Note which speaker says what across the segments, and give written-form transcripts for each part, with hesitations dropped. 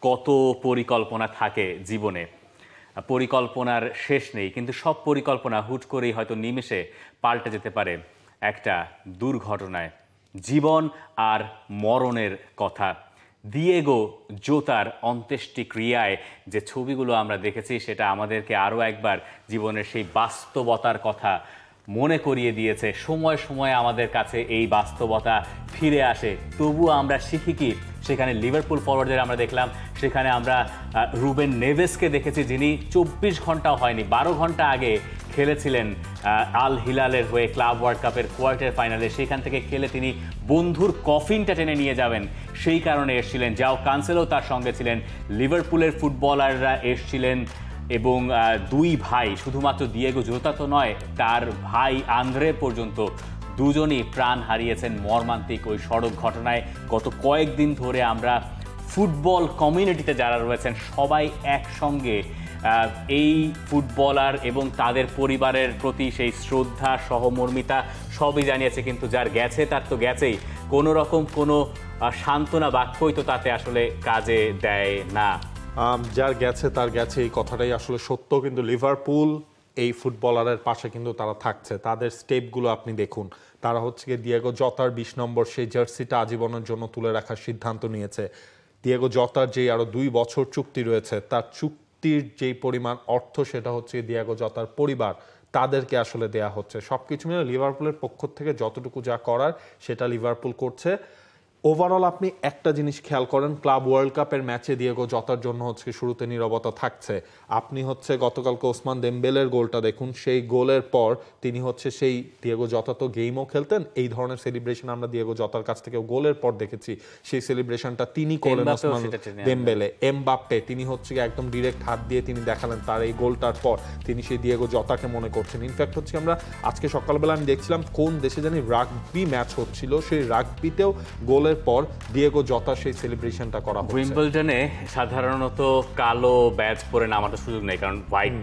Speaker 1: কত পরিকল্পনা থাকে জীবনে, পরিকল্পনার শেষ নেই, কিন্তু সব পরিকল্পনা হুট করেই হয়তো নিমেষে পাল্টে যেতে পারে একটা দুর্ঘটনায়। জীবন আর মরণের কথা। দিয়েগো জোতার অন্ত্যেষ্টিক্রিয়ায় যে ছবিগুলো আমরা দেখেছি সেটা আমাদেরকে আরও একবার জীবনের সেই বাস্তবতার কথা মনে করিয়ে দিয়েছে। সময় সময় আমাদের কাছে এই বাস্তবতা ফিরে আসে, তবুও আমরা শিখি কি? সেখানে লিভারপুল ফরওয়ার্ডদের আমরা দেখলাম, সেখানে আমরা রুবেন নেভেসকে দেখেছি, যিনি 24 ঘন্টাও হয়নি, 12 ঘন্টা আগে খেলেছিলেন আল হিলালের হয়ে ক্লাব ওয়ার্ল্ড কাপের কোয়ার্টার ফাইনালে। সেখান থেকে খেলে তিনি বন্ধুর কফিনটা টেনে নিয়ে যাবেন, সেই কারণে এসেছিলেন। যাও কানসেলো তার সঙ্গে ছিলেন, লিভারপুলের ফুটবলাররা এসেছিলেন, এবং দুই ভাই, শুধুমাত্র দিয়েগো জোতা তো নয়, তার ভাই আন্দ্রে পর্যন্ত, দুজনই প্রাণ হারিয়েছেন মর্মান্তিক ওই সড়ক ঘটনায়। গত কয়েকদিন ধরে আমরা ফুটবল কমিউনিটিতে যারা রয়েছেন সবাই একসঙ্গে এই ফুটবলার এবং তাদের পরিবারের প্রতি সেই শ্রদ্ধা, সহমর্মিতা সবই জানিয়েছে। কিন্তু যার গেছে তার তো গেছেই, কোনো রকম কোনো সান্ত্বনা বাক্যই তো তাতে আসলে কাজে দেয় না।
Speaker 2: যার গেছে তার গেছে, এই কথাটাই আসলে সত্য। কিন্তু লিভারপুল এই ফুটবলারের পাশে কিন্তু তারা থাকছে। তাদের স্টেপগুলো আপনি দেখুন। তারা হচ্ছে গিয়ে দিয়েগো জতার 20 নম্বর সেই জার্সিটা আজীবনের জন্য তুলে রাখার সিদ্ধান্ত নিয়েছে। দিয়েগো জতার যেই আরও 2 বছর চুক্তি রয়েছে, তার চুক্তির যেই পরিমাণ অর্থ সেটা হচ্ছে দিয়েগো জতার পরিবার তাদেরকে আসলে দেয়া হচ্ছে। সব কিছু মিলে লিভারপুলের পক্ষ থেকে যতটুকু যা করার সেটা লিভারপুল করছে। ওভারঅল আপনি একটা জিনিস খেয়াল করেন, ক্লাব ওয়ার্ল্ড কাপের ম্যাচে দিয়েগো জতার জন্য হচ্ছে শুরুতে নীরবতা থাকছে। আপনি হচ্ছে গতকালকে ওসমান দেমবেলের গোলটা দেখুন, সেই গোলের পর তিনি হচ্ছে সেই দিয়েগো জতা তো গেমও খেলতেন, এই ধরনের সেলিব্রেশন আমরা দিয়েগো জতার কাছ থেকে গোলের পর দেখেছি। সেই সেলিব্রেশনটা তিনি করলেন ওসমান দেমবেলে। এমবাপ্পে তিনি হচ্ছে একদম ডিরেক্ট হাত দিয়ে তিনি দেখালেন তার এই গোলটার পর তিনি সেই দিয়েগো জতাকে মনে করছেন। ইনফ্যাক্ট হচ্ছে আমরা আজকে সকালবেলা আমি দেখছিলাম কোন দেশে জানি রাগবি ম্যাচ হচ্ছিল, সেই রাগবিতেও গোলের পর দিয়েগো জতা সেই সেলিব্রেশনটা করা হচ্ছে।
Speaker 1: উইম্বলডনে সাধারণত কালো ব্যাজ পরে নামার সুযোগ নেই, কারণ হোয়াইট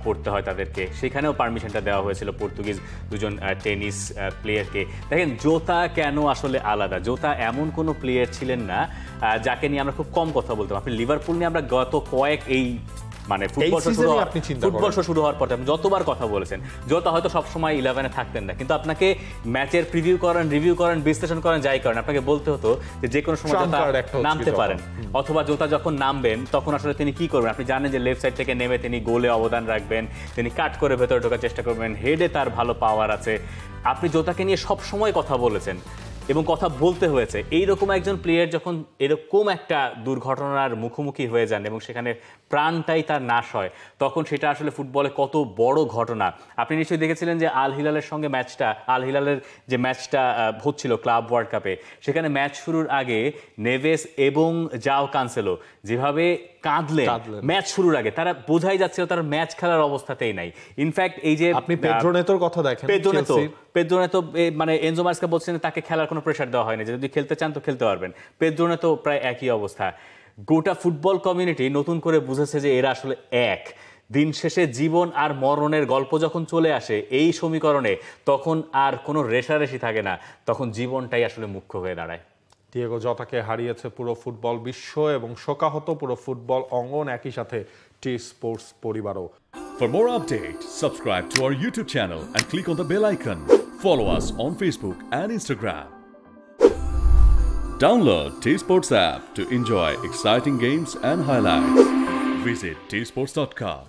Speaker 1: পড়তে হয় তাদেরকে। সেখানেও পারমিশনটা দেওয়া হয়েছিল পর্তুগিজ দুজন টেনিস প্লেয়ারকে। দেখেন জোতা কেন আসলে আলাদা। জোতা এমন কোনো প্লেয়ার ছিলেন না যাকে নিয়ে আমরা খুব কম কথা বলতাম। আপনি লিভারপুল নিয়ে আমরা গত কয়েক মানে ফুটবল শুরু হওয়ার পর যতবার কথা বলেছেন, জোতা হয়তো সবসময় 11-এ থাকতেন না, কিন্তু আপনাকে ম্যাচের প্রিভিউ করেন, রিভিউ করেন, বিশ্লেষণ করেন, যাই করেন, আপনাকে বলতে হতো যে কোনো সময় জোতা নামতে পারেন, অথবা জোতা যখন নামবেন তখন আসলে তিনি কি করবেন। আপনি জানেন যে লেফট সাইড থেকে নেমে তিনি গোলে অবদান রাখবেন, তিনি কাট করে ভেতরে ঢোকার চেষ্টা করবেন, হেডে তার ভালো পাওয়ার আছে। আপনি জোতাকে নিয়ে সবসময় কথা বলেছেন এবং কথা বলতে হয়েছে। এইরকম একজন প্লেয়ার যখন এরকম একটা দুর্ঘটনার মুখোমুখি হয়ে যান এবং সেখানে প্রাণটাই তার নাশ হয়, তখন সেটা আসলে ফুটবলে কত বড় ঘটনা। আপনি নিশ্চয়ই দেখেছিলেন যে আল হিলালের সঙ্গে আল হিলালের যে ম্যাচটা হচ্ছিল ক্লাব ওয়ার্ল্ড কাপে, সেখানে ম্যাচ শুরুর আগে নেভেস এবং জাও কানসেলো যেভাবে কাঁদলেন ম্যাচ শুরুর আগে, তারা বোঝাই যাচ্ছিল তার ম্যাচ খেলার অবস্থাতেই নাই। ইনফ্যাক্ট এই যে
Speaker 2: আপনি পেদ্রো নেতোর কথা দেখেন,
Speaker 1: পেদ্রো নেতো মানে এনজো মার্সকে বলছেন তাকে খেলার কোনো প্রেশার দেওয়া হয়নি, যে যদি খেলতে চান তো খেলতে পারবেন। পেদ্রো নেতো প্রায় একই অবস্থা। গোটা ফুটবল কমিউনিটি নতুন করে বুঝেছে যে এরা আসলে এক। দিন শেষে জীবন আর মরণের গল্প যখন চলে আসে এই সমীকরণে, তখন আর কোনো রেষারেষি থাকে না, তখন জীবনটাই আসলে মুখ্য হয়ে দাঁড়ায়।
Speaker 2: দিয়েগো জতাকে হারিয়েছে পুরো ফুটবল বিশ্ব এবং শোকাহত পুরো ফুটবল অঙ্গন, একই সাথে টি স্পোর্টস পরিবারও।
Speaker 3: For more updates, subscribe to our YouTube channel and click on the bell icon. Follow us on Facebook and Instagram. Download T-Sports app to enjoy exciting games and highlights. Visit tsports.com.